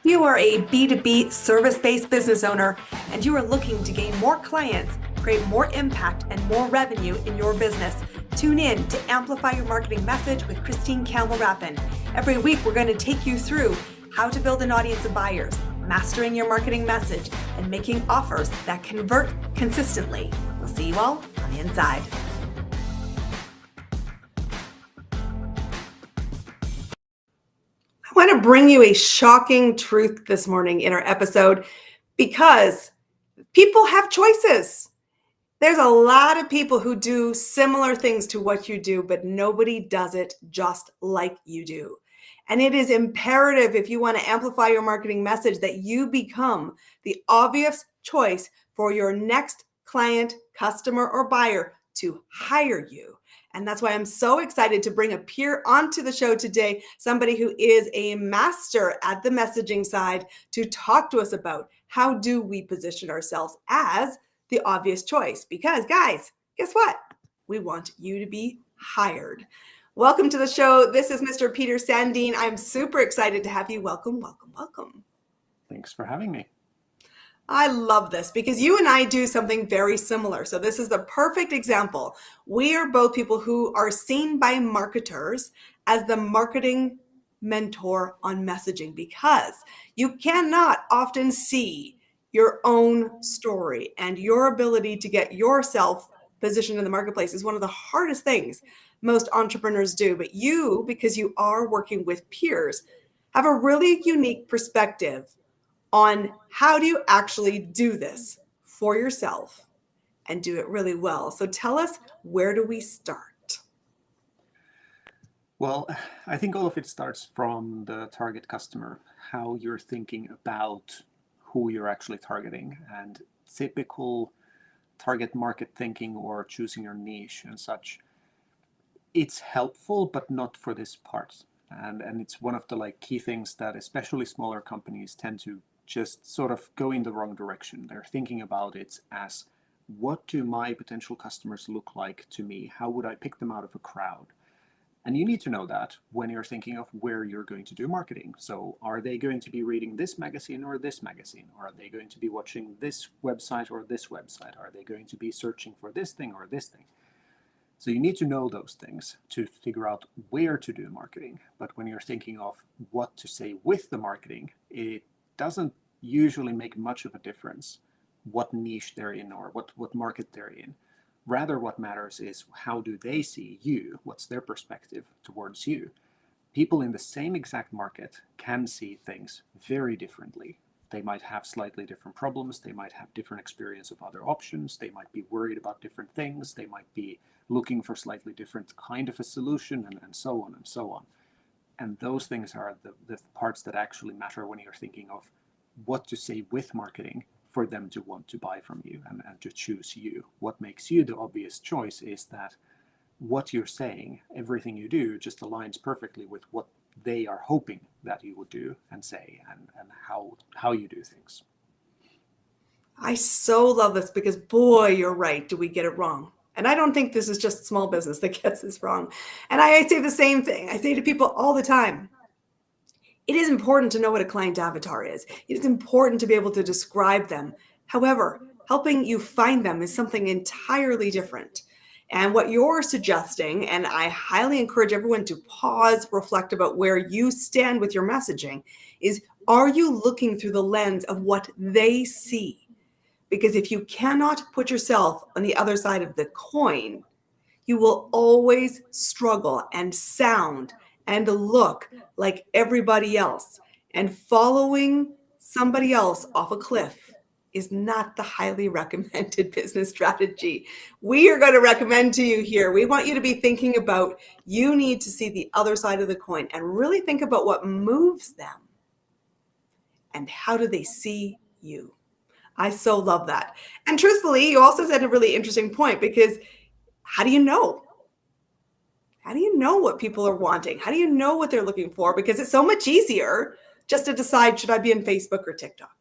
You are a B2B service-based business owner and you are looking to gain more clients, create more impact, and more revenue in your business. Tune in to Amplify Your Marketing Message with Campbell Rapin. Every week, we're going to take you through how to build an audience of buyers, mastering your marketing message, and making offers that convert consistently. We'll see you all on the inside. I want to bring you a shocking truth this morning in our episode because people have choices. There's a lot of people who do similar things to what you do, but nobody does it just like you do. And it is imperative, if you want to amplify your marketing message, that you become the obvious choice for your next client, customer, or buyer to hire you. And that's why I'm so excited to bring a peer onto the show today, somebody who is a master at the messaging side, to talk to us about how do we position ourselves as the obvious choice. Because guys, guess what? We want you to be hired. Welcome to the show. This is Mr. Peter Sandeen. I'm super excited to have you. Welcome, welcome, welcome. Thanks for having me. I love this because you and I do something very similar. So this is the perfect example. We are both people who are seen by marketers as the marketing mentor on messaging, because you cannot often see your own story, and your ability to get yourself positioned in the marketplace is one of the hardest things most entrepreneurs do. But you, because you are working with peers, have a really unique perspective on how do you actually do this for yourself and do it really well. So tell us, where do we start? Well, I think all of it starts from the target customer, how you're thinking about who you're actually targeting, and typical target market thinking or choosing your niche and such. It's helpful, but not for this part. And it's one of the key things that especially smaller companies tend to just sort of go in the wrong direction. They're thinking about it as, what do my potential customers look like to me? How would I pick them out of a crowd? And you need to know that when you're thinking of where you're going to do marketing. So are they going to be reading this magazine or this magazine? Are they going to be watching this website or this website? Are they going to be searching for this thing or this thing? So you need to know those things to figure out where to do marketing. But when you're thinking of what to say with the marketing, it doesn't usually make much of a difference what niche they're in or what market they're in. Rather, what matters is, how do they see you? What's their perspective towards you? People in the same exact market can see things very differently. They might have slightly different problems. They might have different experience of other options. They might be worried about different things. They might be looking for slightly different kind of a solution, and so on and so on. And those things are the parts that actually matter when you're thinking of what to say with marketing for them to want to buy from you and to choose you. What makes you the obvious choice is that what you're saying, everything you do, just aligns perfectly with what they are hoping that you would do and say, and how you do things. I so love this because, boy, you're right. Do we get it wrong? And I don't think this is just small business that gets this wrong. And I say the same thing. I say to people all the time, it is important to know what a client avatar is. It is important to be able to describe them. However, helping you find them is something entirely different. And what you're suggesting, and I highly encourage everyone to pause, reflect about where you stand with your messaging, is, are you looking through the lens of what they see? Because if you cannot put yourself on the other side of the coin, you will always struggle and sound and look like everybody else. And following somebody else off a cliff is not the highly recommended business strategy. We are going to recommend to you here, we want you to be thinking about, you need to see the other side of the coin and really think about what moves them and how do they see you. I so love that. And truthfully, you also said a really interesting point, because how do you know? How do you know what people are wanting? How do you know what they're looking for? Because it's so much easier just to decide, should I be in Facebook or TikTok?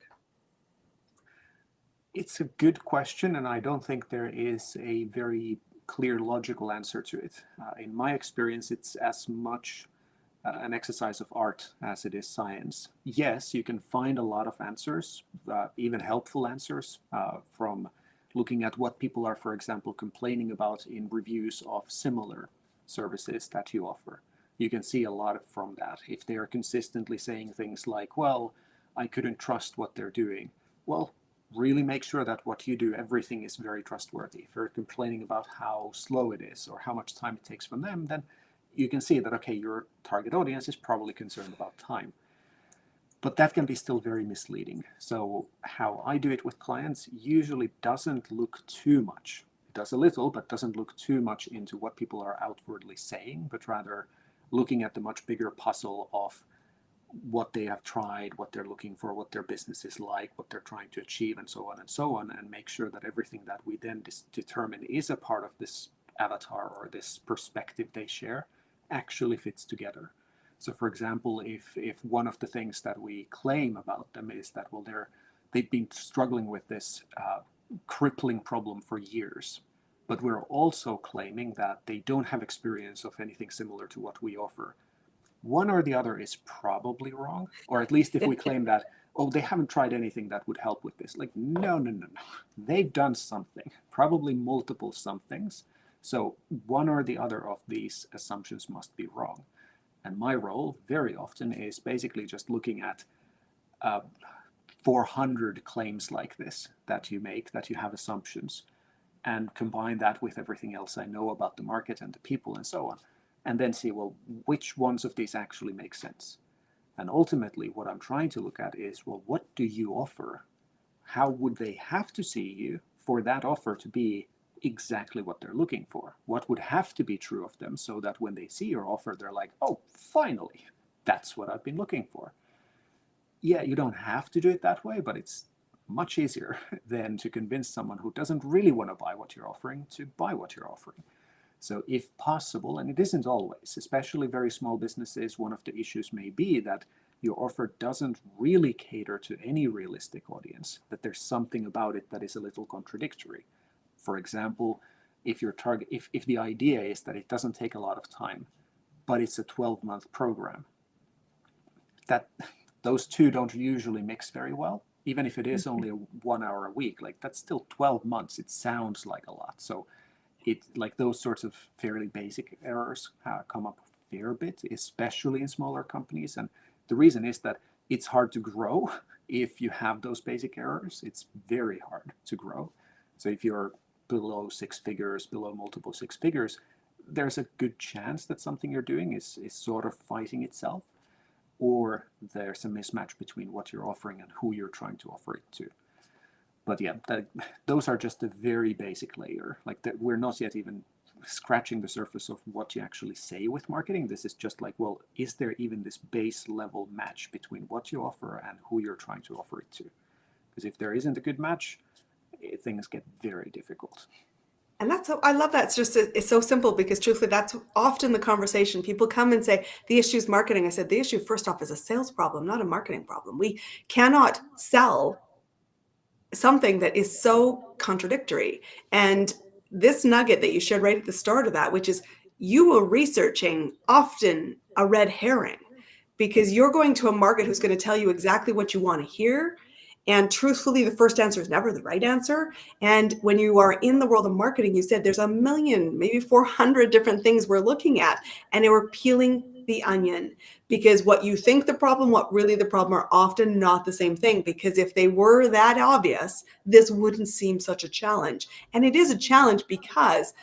It's a good question, and I don't think there is a very clear logical answer to it. In my experience, it's as much an exercise of art as it is science. Yes, you can find a lot of answers, even helpful answers, from looking at what people are, for example, complaining about in reviews of similar services that you offer. You can see a lot from that. If they are consistently saying things like, well, I couldn't trust what they're doing, well, really make sure that what you do, everything is very trustworthy. If you're complaining about how slow it is or how much time it takes from them, then you can see that, okay, your target audience is probably concerned about time. But that can be still very misleading. So how I do it with clients usually doesn't look too much. It does a little, but doesn't look too much into what people are outwardly saying, but rather looking at the much bigger puzzle of what they have tried, what they're looking for, what their business is like, what they're trying to achieve, and so on, and make sure that everything that we then determine is a part of this avatar or this perspective they share actually fits together. So, for example, if one of the things that we claim about them is that, well, they've been struggling with this crippling problem for years, but we're also claiming that they don't have experience of anything similar to what we offer, one or the other is probably wrong. Or at least if we claim that, oh, they haven't tried anything that would help with this. Like, no, no, no, no. They've done something, probably multiple somethings. So one or the other of these assumptions must be wrong. And my role very often is basically just looking at 400 claims like this that you make, that you have assumptions, and combine that with everything else I know about the market and the people and so on, and then see, well, which ones of these actually make sense. And ultimately, what I'm trying to look at is, well, what do you offer? How would they have to see you for that offer to be exactly what they're looking for? What would have to be true of them so that when they see your offer, they're like, oh, finally, that's what I've been looking for. Yeah, you don't have to do it that way, but it's much easier than to convince someone who doesn't really want to buy what you're offering to buy what you're offering. So if possible, and it isn't always, especially very small businesses, one of the issues may be that your offer doesn't really cater to any realistic audience, that there's something about it that is a little contradictory. For example, if the idea is that it doesn't take a lot of time, but it's a 12-month program, that those two don't usually mix very well. Even if it is only 1 hour a week, like that's still 12 months. It sounds like a lot. So like those sorts of fairly basic errors come up a fair bit, especially in smaller companies. And the reason is that it's hard to grow if you have those basic errors. It's very hard to grow. So if you're below 6 figures, below multiple 6 figures, there's a good chance that something you're doing is sort of fighting itself, or there's a mismatch between what you're offering and who you're trying to offer it to. But yeah, those are just a very basic layer. Like that, we're not yet even scratching the surface of what you actually say with marketing. This is just like, well, is there even this base level match between what you offer and who you're trying to offer it to? Because if there isn't a good match, things get very difficult. And I love that. It's so simple because truthfully, that's often the conversation. People come and say, the issue is marketing. I said, the issue first off is a sales problem, not a marketing problem. We cannot sell something that is so contradictory. And this nugget that you shared right at the start of that, which is you were researching often a red herring, because you're going to a market who's going to tell you exactly what you want to hear. And truthfully, the first answer is never the right answer. And when you are in the world of marketing, you said there's a million, maybe 400 different things we're looking at, and we're peeling the onion, because what you think the problem, what really the problem, are often not the same thing. Because if they were that obvious, this wouldn't seem such a challenge. And it is a challenge because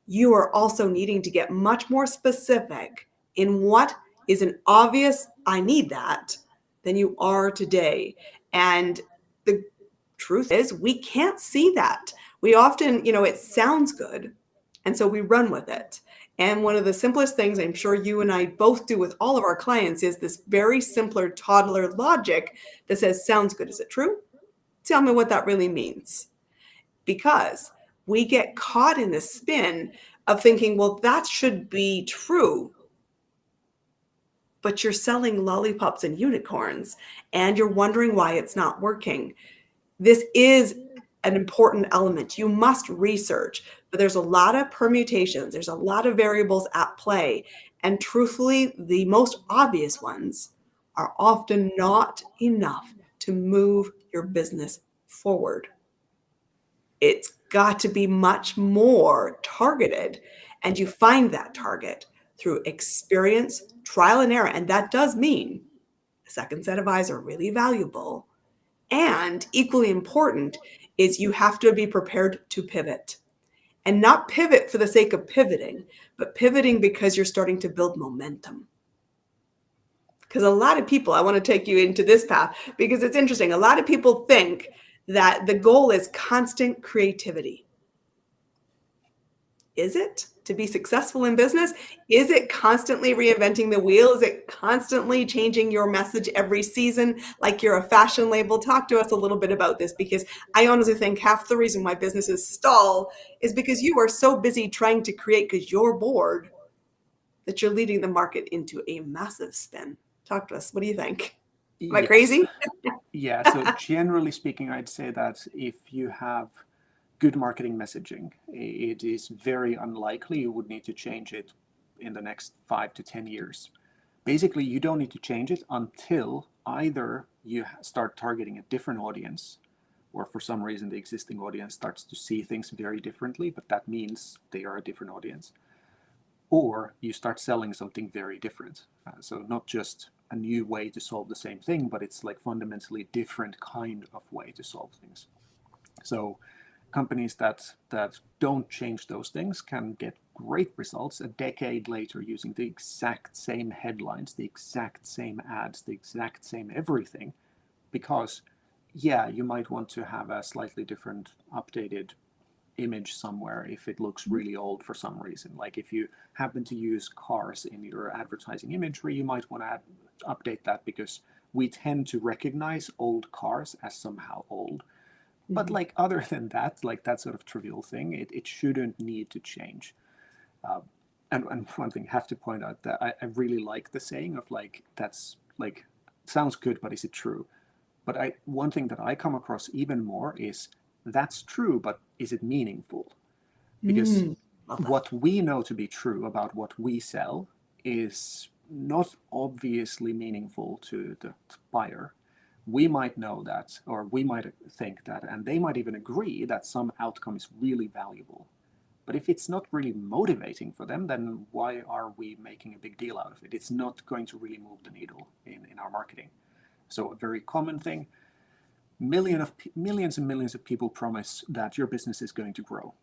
you are also needing to get much more specific in what is an obvious, I need that, than you are today. And the truth is, we can't see that. We often, it sounds good, and so we run with it. And one of the simplest things I'm sure you and I both do with all of our clients is this very simpler toddler logic that says, sounds good. Is it true? Tell me what that really means. Because we get caught in this spin of thinking, well, that should be true. But you're selling lollipops and unicorns, and you're wondering why it's not working. This is an important element. You must research, but there's a lot of permutations. There's a lot of variables at play. And truthfully, the most obvious ones are often not enough to move your business forward. It's got to be much more targeted. And you find that target through experience, trial and error. And that does mean a second set of eyes are really valuable. And equally important is you have to be prepared to pivot, and not pivot for the sake of pivoting, but pivoting because you're starting to build momentum. Because a lot of people, I want to take you into this path because it's interesting. A lot of people think that the goal is constant creativity. Is it to be successful in business? Is it constantly reinventing the wheel? Is it constantly changing your message every season like you're a fashion label? Talk to us a little bit about this, because I honestly think half the reason why businesses stall is because you are so busy trying to create because you're bored that you're leading the market into a massive spin. Talk to us. What do you think? Am I Yes. crazy? Yeah. So generally speaking, I'd say that if you have good marketing messaging, it is very unlikely you would need to change it in the next 5 to 10 years. Basically, you don't need to change it until either you start targeting a different audience, or for some reason the existing audience starts to see things very differently, but that means they are a different audience, or you start selling something very different. So not just a new way to solve the same thing, but it's like fundamentally different kind of way to solve things. So companies that don't change those things can get great results a decade later using the exact same headlines, the exact same ads, the exact same everything, because yeah, you might want to have a slightly different updated image somewhere if it looks really old for some reason. Like if you happen to use cars in your advertising imagery, you might want to update that because we tend to recognize old cars as somehow old. But like other than that, like that sort of trivial thing, it shouldn't need to change. Uh, and one thing I have to point out that I really like the saying of like, that's like, sounds good, but is it true? But one thing that I come across even more is that's true, but is it meaningful? Because Love that. what we know to be true about what we sell is not obviously meaningful to the buyer. We might know that, or we might think that, and they might even agree that some outcome is really valuable. But if it's not really motivating for them, then why are we making a big deal out of it? It's not going to really move the needle in our marketing. So a very common thing, millions and millions of people promise that your business is going to grow.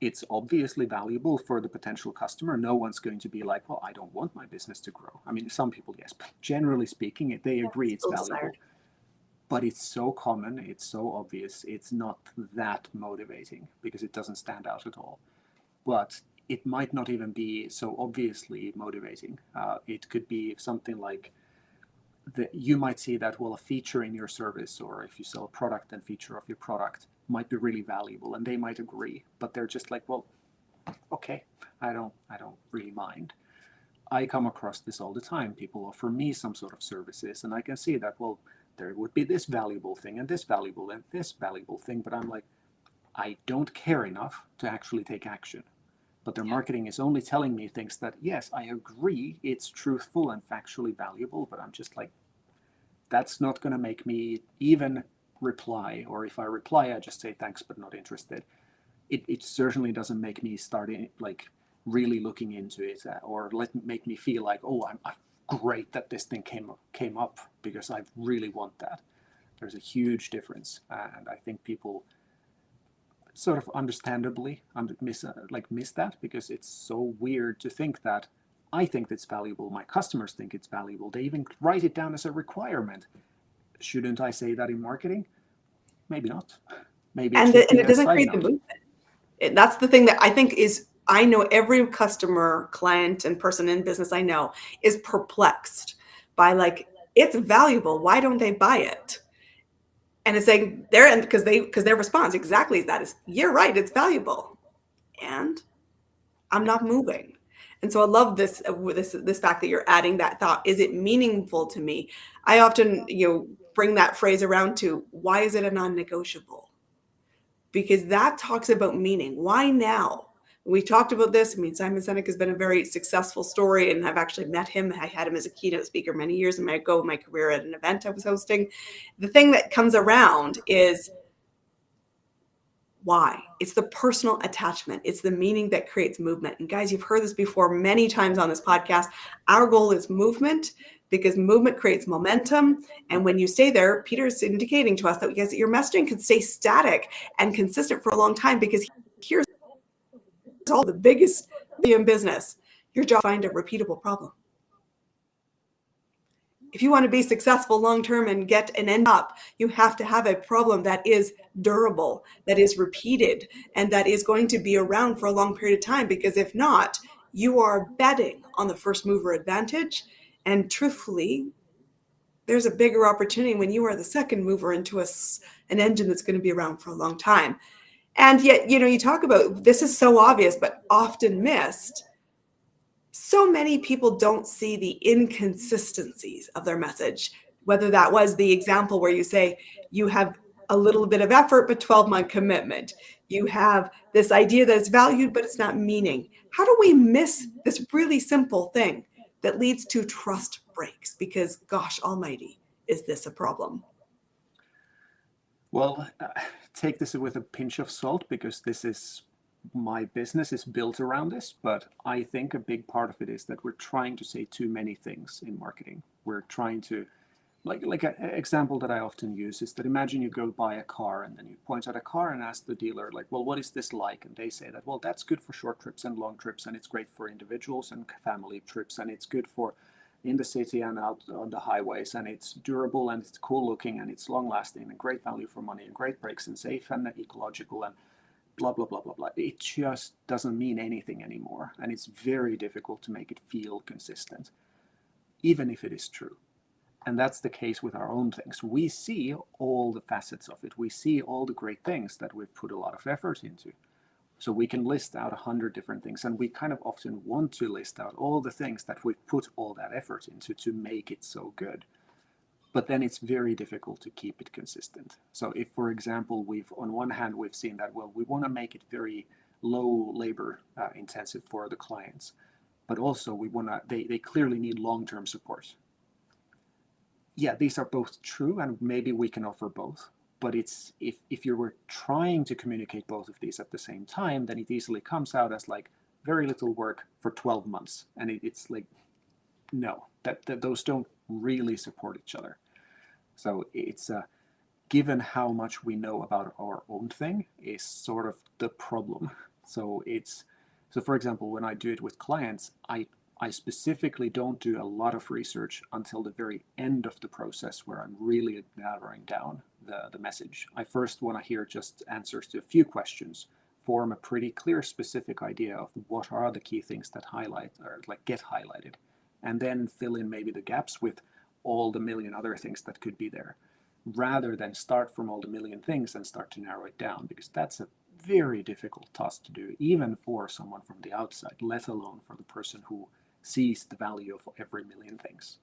It's obviously valuable for the potential customer. No one's going to be like, well, I don't want my business to grow. I mean, some people, yes, but generally speaking, they agree it's Still valuable. desired. But it's so common, it's so obvious, it's not that motivating because it doesn't stand out at all. But it might not even be so obviously motivating. It could be something like that you might see that, well, a feature in your service, or if you sell a product and feature of your product might be really valuable, and they might agree, but they're just like, well, okay, I don't really mind. I come across this all the time. People offer me some sort of services, and I can see that, well, there would be this valuable thing and this valuable thing, but I'm like, I don't care enough to actually take action. But their marketing is only telling me things that, yes, I agree, it's truthful and factually valuable, but I'm just like, that's not going to make me even reply. Or if I reply, I just say thanks, but not interested. It certainly doesn't make me start like really looking into it, or make me feel like, oh, I'm great that this thing came up because I really want that. There's a huge difference, and I think people sort of understandably miss that, because it's so weird to think that I think it's valuable, my customers think it's valuable, they even write it down as a requirement. Shouldn't I say that in marketing? Maybe not. Maybe it And, should and be it a doesn't side create the note. movement. That's the thing that I think is, I know every customer, client, and person in business I know is perplexed by like, it's valuable. Why don't they buy it? And it's saying they're, because their response exactly is that is, you're right, it's valuable. And I'm Yeah. not moving. And so I love this fact that you're adding that thought. Is it meaningful to me? I often, bring that phrase around to, why is it a non-negotiable? Because that talks about meaning. Why now? We talked about this. I mean, Simon Sinek has been a very successful story, and I've actually met him. I had him as a keynote speaker many years ago in my career at an event I was hosting. The thing that comes around is why. It's the personal attachment. It's the meaning that creates movement. And guys, you've heard this before many times on this podcast. Our goal is movement because movement creates momentum. And when you stay there, Peter's indicating to us that because your messaging can stay static and consistent for a long time, because here's all the biggest in business. Your job is to find a repeatable problem. If you want to be successful long-term and get an end up, you have to have a problem that is durable, that is repeated, and that is going to be around for a long period of time. Because if not, you are betting on the first mover advantage. And truthfully, there's a bigger opportunity when you are the second mover into an engine that's going to be around for a long time. And yet, you talk about, this is so obvious, but often missed. So many people don't see the inconsistencies of their message, whether that was the example where you say you have a little bit of effort, but 12-month commitment. You have this idea that it's valued, but it's not meaning. How do we miss this really simple thing that leads to trust breaks? Because gosh almighty, is this a problem? Well, take this with a pinch of salt, because my business is built around this, but I think a big part of it is that we're trying to say too many things in marketing. We're trying to, like an example that I often use is that imagine you go buy a car and then you point at a car and ask the dealer, like, well, what is this like? And they say that, well, that's good for short trips and long trips, and it's great for individuals and family trips, and it's good for in the city and out on the highways, and it's durable and it's cool looking and it's long lasting and great value for money and great brakes and safe and ecological and blah, blah, blah, blah, blah. It just doesn't mean anything anymore. And it's very difficult to make it feel consistent, even if it is true. And that's the case with our own things. We see all the facets of it. We see all the great things that we've put a lot of effort into. So we can list out 100 different things. And we kind of often want to list out all the things that we've put all that effort into to make it so good. But then it's very difficult to keep it consistent. So if, for example, on one hand, we've seen that, well, we want to make it very low labor intensive for the clients, but also they clearly need long-term support. Yeah, these are both true, and maybe we can offer both. But it's if you were trying to communicate both of these at the same time, then it easily comes out as like very little work for 12 months. And it's like, no, that those don't really support each other. So it's given how much we know about our own thing is sort of the problem. So for example, when I do it with clients, I specifically don't do a lot of research until the very end of the process where I'm really narrowing down the message. I first want to hear just answers to a few questions, form a pretty clear specific idea of what are the key things that highlight or like get highlighted, and then fill in maybe the gaps with all the million other things that could be there, rather than start from all the million things and start to narrow it down, because that's a very difficult task to do, even for someone from the outside, let alone for the person who sees the value of every million things.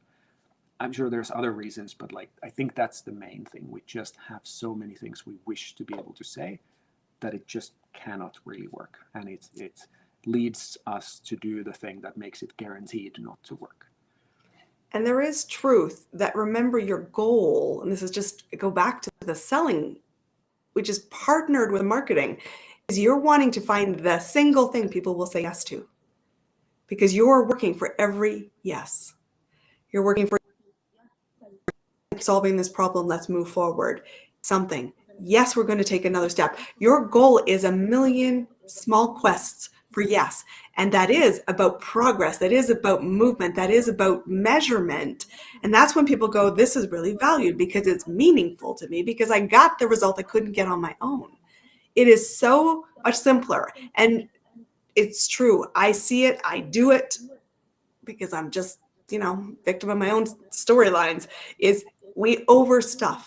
I'm sure there's other reasons, but I think that's the main thing. We just have so many things we wish to be able to say that it just cannot really work. And it leads us to do the thing that makes it guaranteed not to work. And there is truth that, remember, your goal, and this is just go back to the selling, which is partnered with marketing, is you're wanting to find the single thing people will say yes to, because you're working for every yes. You're working for solving this problem. Let's move forward. Something. Yes, we're going to take another step. Your goal is a million small quests for yes. And that is about progress. That is about movement. That is about measurement. And that's when people go, this is really valued because it's meaningful to me, because I got the result I couldn't get on my own. It is so much simpler. And it's true. I see it. I do it because I'm just, victim of my own storylines, is we overstuff.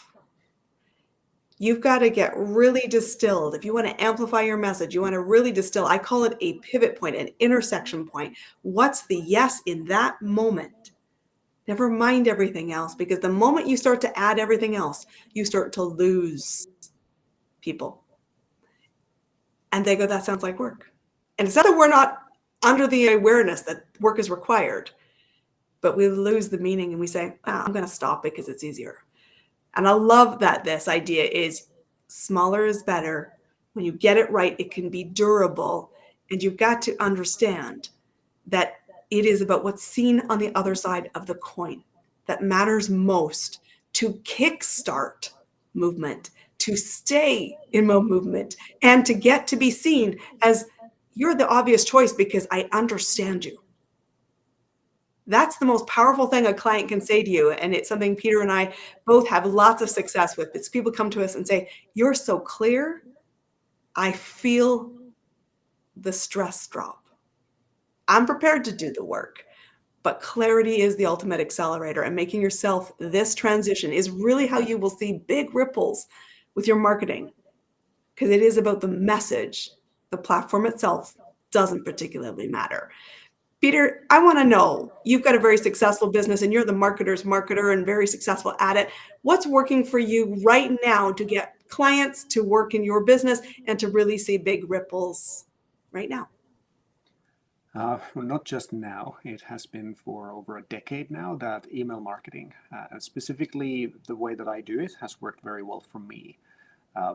You've got to get really distilled. If you want to amplify your message, you want to really distill. I call it a pivot point, an intersection point. What's the yes in that moment? Never mind everything else, because the moment you start to add everything else, you start to lose people. And they go, that sounds like work. And it's not that we're not under the awareness that work is required, but we lose the meaning and we say, I'm going to stop because it's easier. And I love that this idea is smaller is better. When you get it right, it can be durable. And you've got to understand that it is about what's seen on the other side of the coin that matters most to kickstart movement, to stay in movement, and to get to be seen as you're the obvious choice because I understand you. That's the most powerful thing a client can say to you. And it's something Peter and I both have lots of success with. It's people come to us and say, you're so clear. I feel the stress drop. I'm prepared to do the work, but clarity is the ultimate accelerator, and making yourself this transition is really how you will see big ripples with your marketing, because it is about the message. The platform itself doesn't particularly matter. Peter, I want to know, you've got a very successful business and you're the marketer's marketer and very successful at it. What's working for you right now to get clients to work in your business and to really see big ripples right now? Well, not just now. It has been for over a decade now that email marketing, and specifically the way that I do it, has worked very well for me. Uh,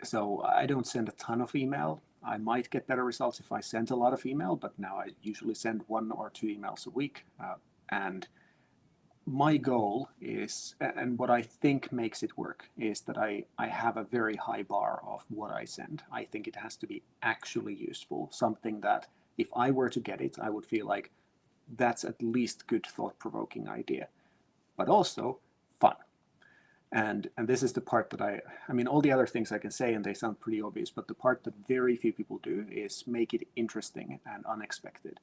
so I don't send a ton of email. I might get better results if I sent a lot of email, but now I usually send 1 or 2 emails a week. And my goal is, and what I think makes it work, is that I have a very high bar of what I send. I think it has to be actually useful, something that if I were to get it, I would feel like that's at least good thought-provoking idea, but also fun. And this is the part that I mean, all the other things I can say and they sound pretty obvious, but the part that very few people do is make it interesting and unexpected.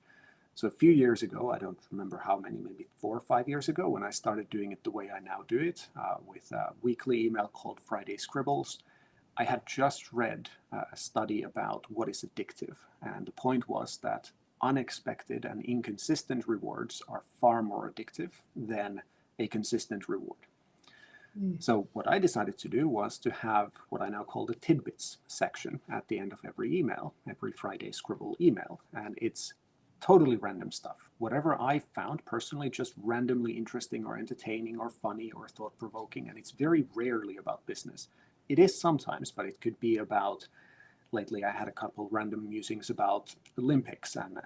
So a few years ago, I don't remember how many, maybe 4 or 5 years ago, when I started doing it the way I now do it, with a weekly email called Friday Scribbles, I had just read a study about what is addictive. And the point was that unexpected and inconsistent rewards are far more addictive than a consistent reward. So what I decided to do was to have what I now call the tidbits section at the end of every email, every Friday Scribble email. And it's totally random stuff. Whatever I found personally just randomly interesting or entertaining or funny or thought-provoking. And it's very rarely about business. It is sometimes, but it could be about, lately I had a couple random musings about Olympics and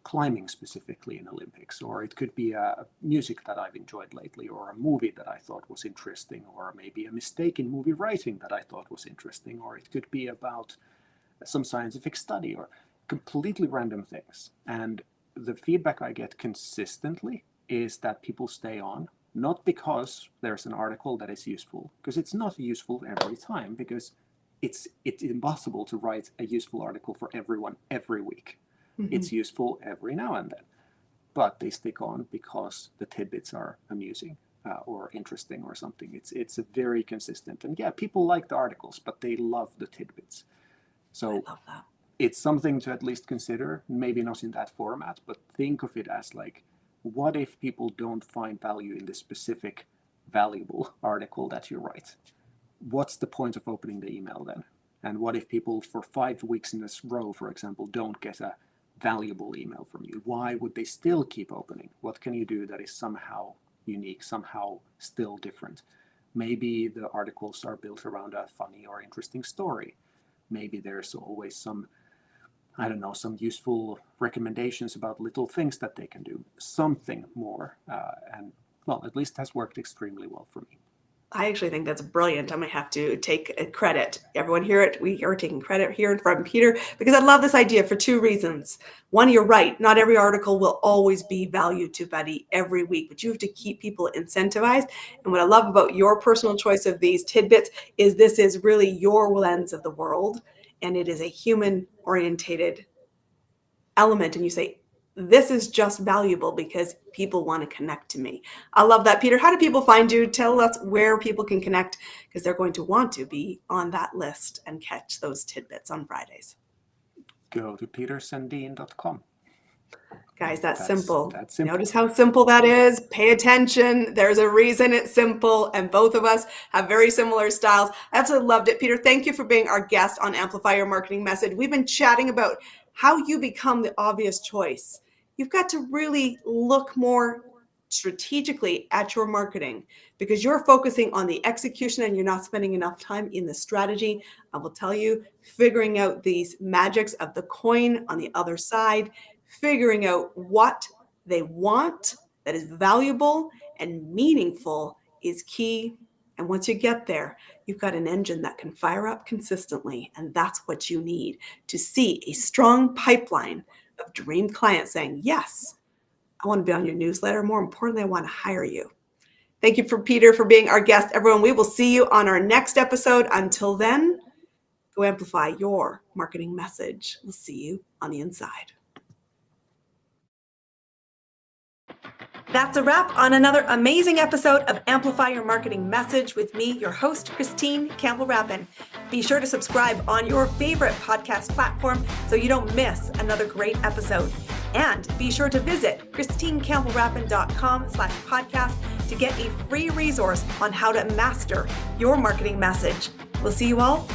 climbing specifically in Olympics, or it could be a music that I've enjoyed lately, or a movie that I thought was interesting, or maybe a mistake in movie writing that I thought was interesting, or it could be about some scientific study, or completely random things. And the feedback I get consistently is that people stay on, not because there's an article that is useful, because it's not useful every time, because it's impossible to write a useful article for everyone every week. It's useful every now and then, but they stick on because the tidbits are amusing or interesting or something. It's a very consistent, and yeah, people like the articles, but they love the tidbits. So I love that. It's something to at least consider, maybe not in that format, but think of it as like, what if people don't find value in this specific valuable article that you write? What's the point of opening the email then? And what if people for 5 weeks in a row, for example, don't get a valuable email from you? Why would they still keep opening? What can you do that is somehow unique, somehow still different? Maybe the articles are built around a funny or interesting story. Maybe there's always some, I don't know, some useful recommendations about little things that they can do. Something more. And well, at least has worked extremely well for me. I actually think that's brilliant. I'm going to have to take credit. Everyone hear it. We are taking credit here from Peter because I love this idea for 2 reasons. One, you're right. Not every article will always be value to Buddy every week, but you have to keep people incentivized. And what I love about your personal choice of these tidbits is this is really your lens of the world, and it is a human orientated element. And you say, this is just valuable because people want to connect to me. I love that. Peter, how do people find you? Tell us where people can connect because they're going to want to be on that list and catch those tidbits on Fridays. Go to petersandeen.com. Guys, that's simple. That's simple. Notice how simple that is. Pay attention. There's a reason it's simple, and both of us have very similar styles. I absolutely loved it. Peter, thank you for being our guest on Amplify Your Marketing Message. We've been chatting about how you become the obvious choice. You've got to really look more strategically at your marketing because you're focusing on the execution and you're not spending enough time in the strategy. I will tell you, figuring out these magics of the coin on the other side, figuring out what they want that is valuable and meaningful is key. And once you get there, you've got an engine that can fire up consistently. And that's what you need to see a strong pipeline of dream clients saying, yes, I want to be on your newsletter. More importantly, I want to hire you. Thank you for Peter for being our guest, everyone. We will see you on our next episode. Until then, go amplify your marketing message. We'll see you on the inside. That's a wrap on another amazing episode of Amplify Your Marketing Message with me, your host, Christine Campbell Rapin. Be sure to subscribe on your favorite podcast platform so you don't miss another great episode. And be sure to visit christinecampbellrapin.com/podcast to get a free resource on how to master your marketing message. We'll see you all